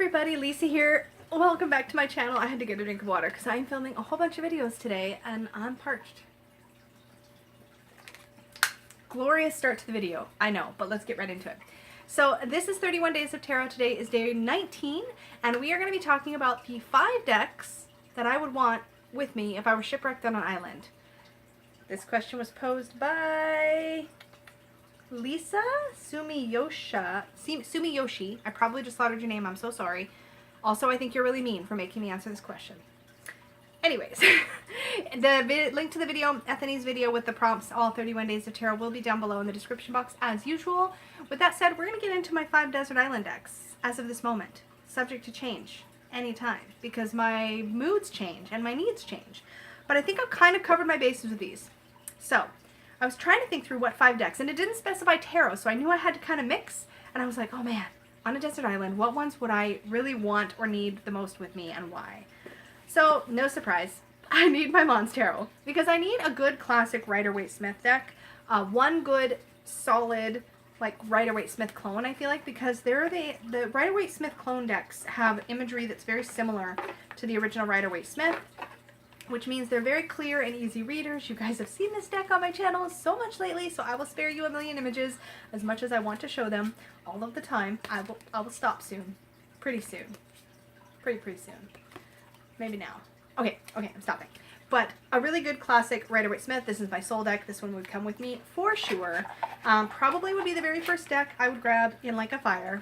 everybody, Lisa here. Welcome back to my channel. I had to get a drink of water because I'm filming a whole bunch of videos today and I'm parched. Glorious start to the video, I know, but let's get right into it. So this is 31 Days of Tarot. Today is day 19 and we are going to be talking about the 5 decks that I would want with me if I were shipwrecked on an island. This question was posed by Lisa Sumiyoshi. I probably just slaughtered your name. I'm so sorry. Also, I think you're really mean for making me answer this question. Anyways, the link to the video, Ethany's video with the prompts, all 31 Days of Tarot, will be down below in the description box as usual. With that said, we're going to get into my 5 desert island decks as of this moment, subject to change anytime because my moods change and my needs change. But I think I've kind of covered my bases with these. So I was trying to think through what 5 decks, and it didn't specify tarot, so I knew I had to kind of mix, and I was like, oh man, on a desert island, what ones would I really want or need the most with me, and why? So, no surprise, I need my Mons Tarot, because I need a good classic Rider-Waite-Smith deck, one good, solid, like, Rider-Waite-Smith clone, I feel like, because the Rider-Waite-Smith clone decks have imagery that's very similar to the original Rider-Waite-Smith, which means they're very clear and easy readers. You guys have seen this deck on my channel so much lately, so I will spare you a million images as much as I want to show them all of the time. I will stop soon. Pretty soon. Pretty soon. Maybe now. Okay, I'm stopping. But a really good classic Rider-Waite-Smith. This is my soul deck. This one would come with me for sure. Probably would be the very first deck I would grab in like a fire.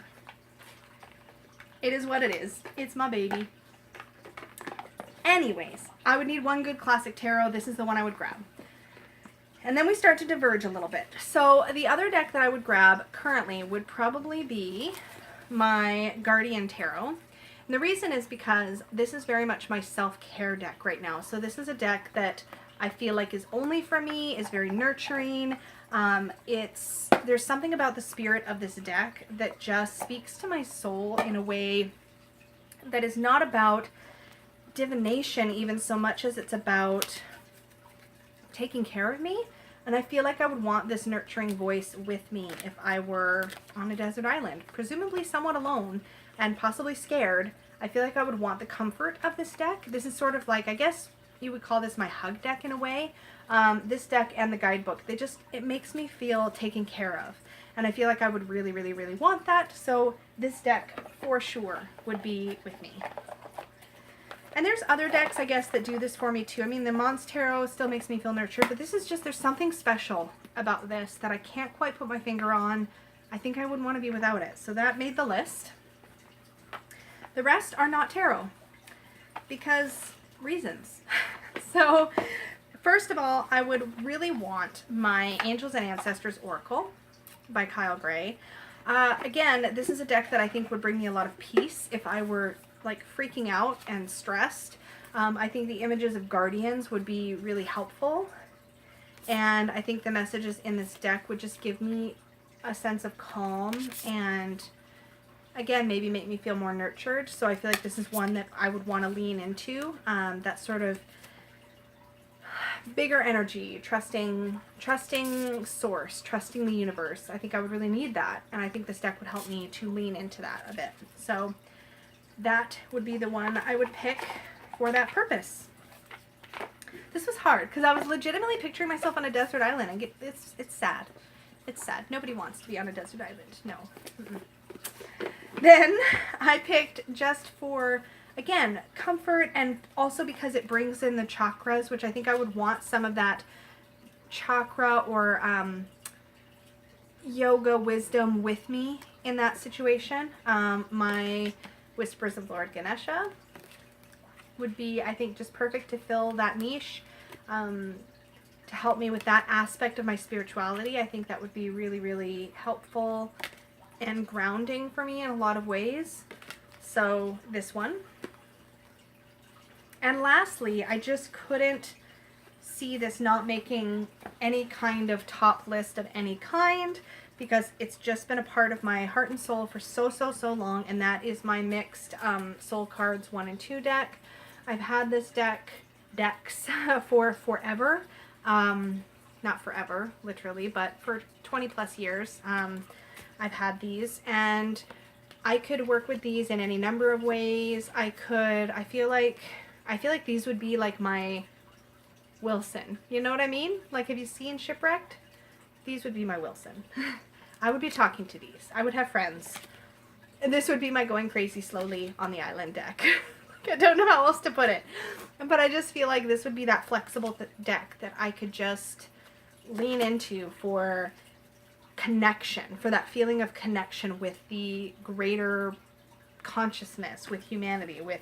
It is what it is. It's my baby. Anyways, I would need one good classic tarot. This is the one I would grab. And then we start to diverge a little bit. So the other deck that I would grab currently would probably be my Guardian Tarot. And the reason is because this is very much my self-care deck right now. So this is a deck that I feel like is only for me, is very nurturing. There's something about the spirit of this deck that just speaks to my soul in a way that is not about divination even so much as it's about taking care of me. And I feel like I would want this nurturing voice with me if I were on a desert island, presumably somewhat alone and possibly scared. I feel like I would want the comfort of this deck. This is sort of like, I guess you would call this my hug deck in a way. This deck and the guidebook, it makes me feel taken care of. And I feel like I would really, really, really want that. So this deck for sure would be with me. And there's other decks, I guess, that do this for me too. I mean, the Mons Tarot still makes me feel nurtured, but this is just, there's something special about this that I can't quite put my finger on. I think I wouldn't want to be without it. So that made the list. The rest are not tarot because reasons. So first of all, I would really want my Angels and Ancestors Oracle by Kyle Gray. Again, this is a deck that I think would bring me a lot of peace if I were like freaking out and stressed. I think the images of guardians would be really helpful, and I think the messages in this deck would just give me a sense of calm and again maybe make me feel more nurtured. So I feel like this is one that I would want to lean into, that sort of bigger energy, trusting source, trusting the universe. I think I would really need that, and I think this deck would help me to lean into that a bit. So that would be the one I would pick for that purpose. This was hard because I was legitimately picturing myself on a desert island, and it's sad. It's sad. Nobody wants to be on a desert island. No. Then I picked just for, again, comfort, and also because it brings in the chakras, which I think I would want some of that chakra or yoga wisdom with me in that situation. My Whispers of Lord Ganesha would be, I think, just perfect to fill that niche, to help me with that aspect of my spirituality. I think that would be really, really helpful and grounding for me in a lot of ways. So this one. And lastly, I just couldn't see this not making any kind of top list of any kind, because it's just been a part of my heart and soul for so long, and that is my mixed Soul Cards 1 and 2 deck. I've had this decks for forever. Not forever, literally, but for 20 plus years. I've had these, and I could work with these in any number of ways. I feel like these would be like my Wilson. You know what I mean? Like, have you seen Shipwrecked? These would be my Wilson. I would be talking to these. I would have friends. And this would be my going crazy slowly on the island deck. I don't know how else to put it. But I just feel like this would be that flexible deck that I could just lean into for connection, for that feeling of connection with the greater consciousness, with humanity, with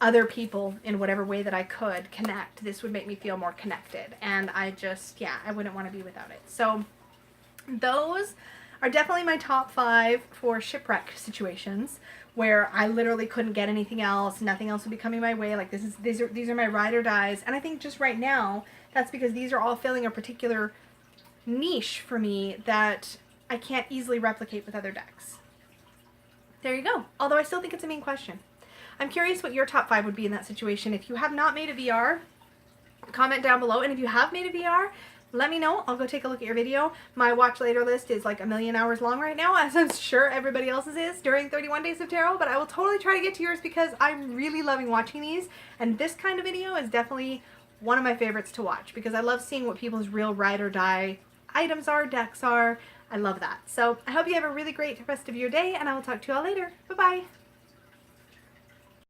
other people in whatever way that I could connect. This would make me feel more connected. And I just, yeah, I wouldn't want to be without it. So those are definitely my top 5 for shipwreck situations where I literally couldn't get anything else. Nothing else would be coming my way. Like these are my ride or dies. And I think just right now, that's because these are all filling a particular niche for me that I can't easily replicate with other decks. There you go. Although I still think it's a mean question. I'm curious what your top 5 would be in that situation. If you have not made a VR, comment down below. And if you have made a VR, let me know. I'll go take a look at your video. My watch later list is like 1,000,000 hours long right now, as I'm sure everybody else's is during 31 Days of Tarot, but I will totally try to get to yours because I'm really loving watching these. And this kind of video is definitely one of my favorites to watch because I love seeing what people's real ride or die items are, decks are. I love that. So I hope you have a really great rest of your day, and I will talk to you all later. Bye-bye.